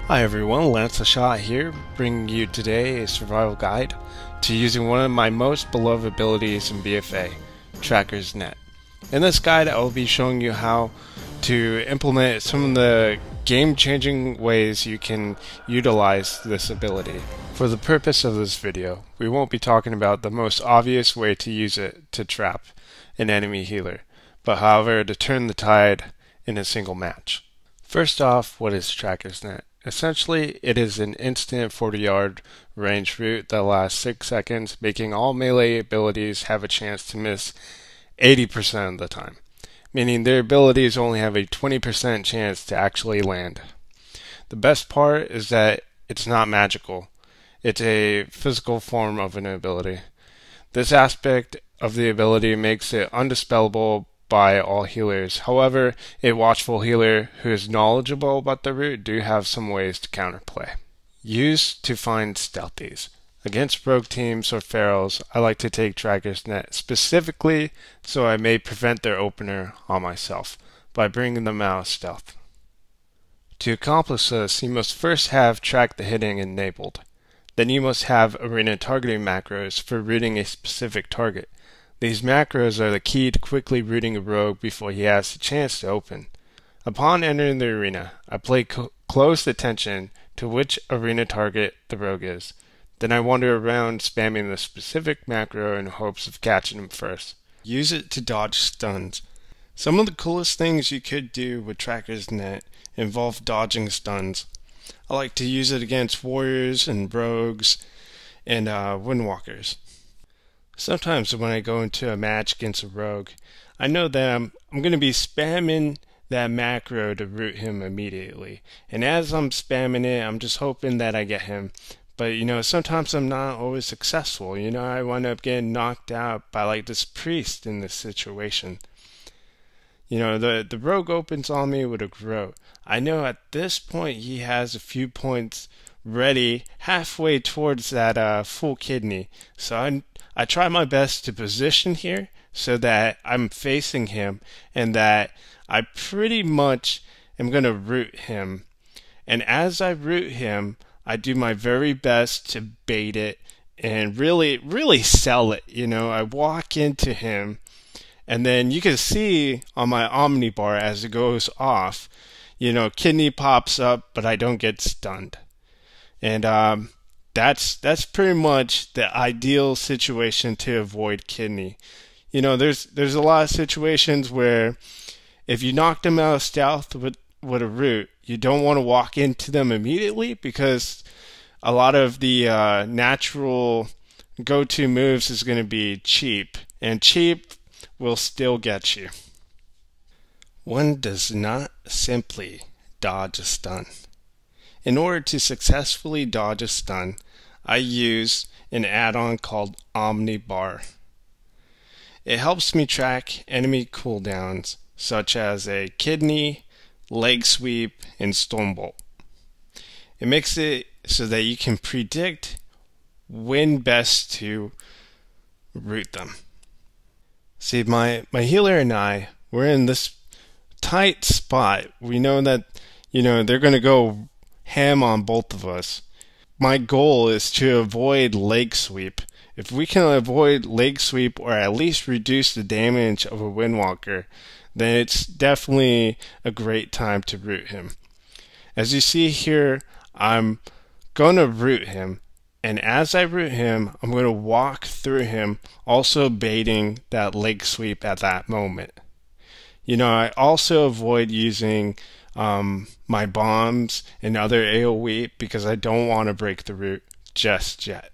Hi everyone, Lance the Shot here, bringing you today a survival guide to using one of my most beloved abilities in BFA, Tracker's Net. In this guide I will be showing you how to implement some of the game-changing ways you can utilize this ability. For the purpose of this video, we won't be talking about the most obvious way to use it to trap an enemy healer, but however to turn the tide in a single match. First off, what is Tracker's Net? Essentially, it is an instant 40-yard range route that lasts 6 seconds, making all melee abilities have a chance to miss 80% of the time, meaning their abilities only have a 20% chance to actually land. The best part is that it's not magical. It's a physical form of an ability. This aspect of the ability makes it undispellable by all healers. However, a watchful healer who is knowledgeable about the route do have some ways to counterplay. Used to find stealthies. Against rogue teams or ferals, I like to take Tracker's Net specifically so I may prevent their opener on myself by bringing them out of stealth. To accomplish this, you must first have Track the Hitting enabled. Then you must have arena targeting macros for rooting a specific target. These macros are the key to quickly rooting a rogue before he has the chance to open. Upon entering the arena, I pay close attention to which arena target the rogue is. Then I wander around spamming the specific macro in hopes of catching him first. Use it to dodge stuns. Some of the coolest things you could do with Tracker's Net involve dodging stuns. I like to use it against warriors and rogues and windwalkers. Sometimes when I go into a match against a rogue, I know that I'm going to be spamming that macro to root him immediately. And as I'm spamming it, I'm just hoping that I get him. But, sometimes I'm not always successful. I wind up getting knocked out by like this priest in this situation. The rogue opens on me with a Groat. I know at this point he has a few points ready halfway towards that full kidney. So I try my best to position here so that I'm facing him and that I pretty much am going to root him. And as I root him, I do my very best to bait it and really sell it. I walk into him, and then you can see on my Omnibar as it goes off, kidney pops up, but I don't get stunned. And that's pretty much the ideal situation to avoid kidney. There's a lot of situations where if you knock them out of stealth with a root, you don't want to walk into them immediately because a lot of the natural go-to moves is going to be cheap, and cheap will still get you. One does not simply dodge a stun. In order to successfully dodge a stun, I use an add-on called Omnibar. It helps me track enemy cooldowns such as a kidney, leg sweep, and stormbolt. It makes it so that you can predict when best to root them. See, my healer and I, we're in this tight spot. We know that, they're going to go ham on both of us. My goal is to avoid leg sweep. If we can avoid leg sweep or at least reduce the damage of a windwalker, then it's definitely a great time to root him. As you see here, I'm going to root him, and as I root him, I'm going to walk through him, also baiting that leg sweep at that moment. I also avoid using my bombs and other AoE because I don't want to break the root just yet.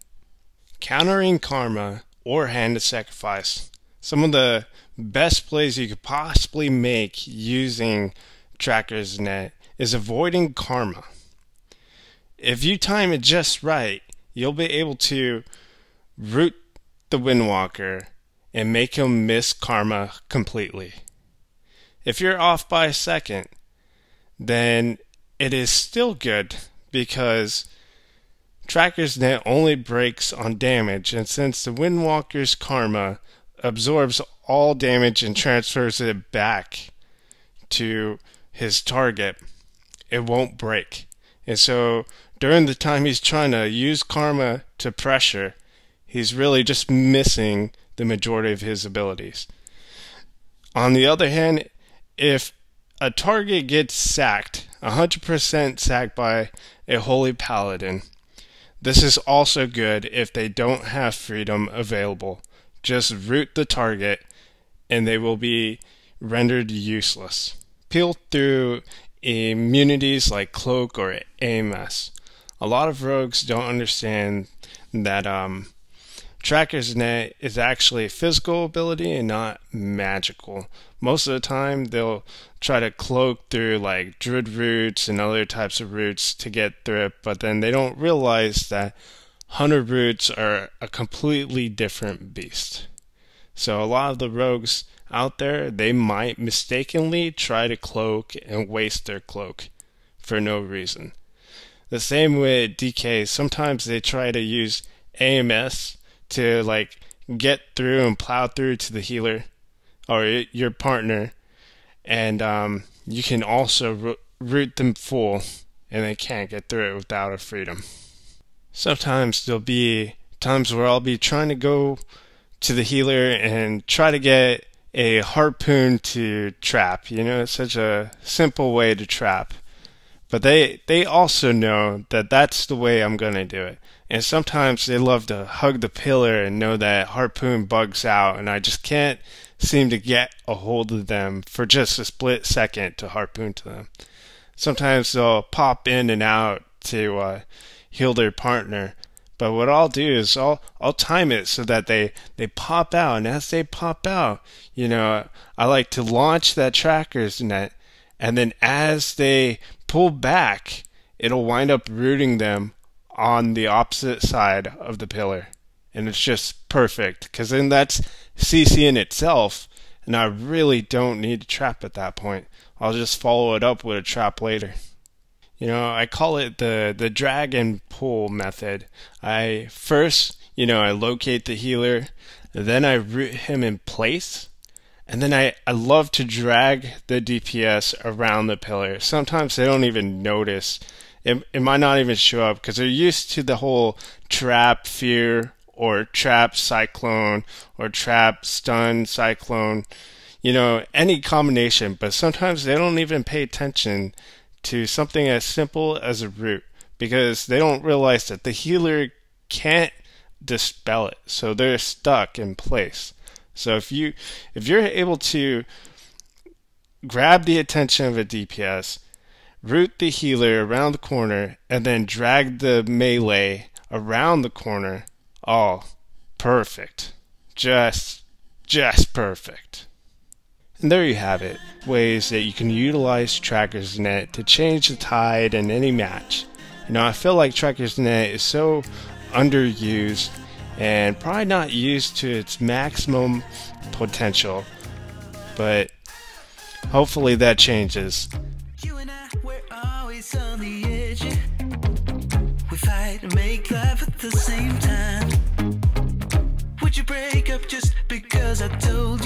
Countering Karma or Hand of Sacrifice. Some of the best plays you could possibly make using Tracker's Net is avoiding Karma. If you time it just right, you'll be able to root the Windwalker and make him miss Karma completely. If you're off by a second, then it is still good because Tracker's Net only breaks on damage, and since the Windwalker's Karma absorbs all damage and transfers it back to his target, it won't break. And so during the time he's trying to use karma to pressure, he's really just missing the majority of his abilities. On the other hand, if a target gets sacked, 100% sacked by a Holy Paladin, this is also good if they don't have freedom available. Just root the target and they will be rendered useless. Peel through immunities like Cloak or AMS. A lot of rogues don't understand that Tracker's Net is actually a physical ability and not magical. Most of the time they'll try to cloak through like druid roots and other types of roots to get through it, but then they don't realize that hunter roots are a completely different beast. So a lot of the rogues out there, they might mistakenly try to cloak and waste their cloak for no reason. The same with DK, sometimes they try to use AMS to like get through and plow through to the healer or your partner, and you can also root them full and they can't get through it without a freedom. Sometimes there'll be times where I'll be trying to go to the healer and try to get a harpoon to trap. You know, it's such a simple way to trap. But they also know that that's the way I'm going to do it. And sometimes they love to hug the pillar and know that harpoon bugs out, and I just can't seem to get a hold of them for just a split second to harpoon to them. Sometimes they'll pop in and out to heal their partner. But what I'll do is I'll time it so that they pop out, and as they pop out, you know, I like to launch that Tracker's Net, and then as they pull back, it'll wind up rooting them on the opposite side of the pillar. And it's just perfect, because then that's CC in itself, and I really don't need to trap at that point. I'll just follow it up with a trap later. You know, I call it the drag and pull method. I first, you know, I locate the healer, then I root him in place, and then I love to drag the DPS around the pillar. Sometimes they don't even notice. It might not even show up because they're used to the whole trap fear or trap cyclone or trap stun cyclone, you know, any combination. But sometimes they don't even pay attention to something as simple as a root because they don't realize that the healer can't dispel it, so they're stuck in place. So if you're able to grab the attention of a DPS, root the healer around the corner, and then drag the melee around the corner, oh, perfect. Just perfect. And there you have it, ways that you can utilize Tracker's Net to change the tide in any match. You know, I feel like Tracker's Net is so underused and probably not used to its maximum potential, but hopefully that changes. You and I, we're always on the edge. We fight and make love at the same time. Would you break up just because I told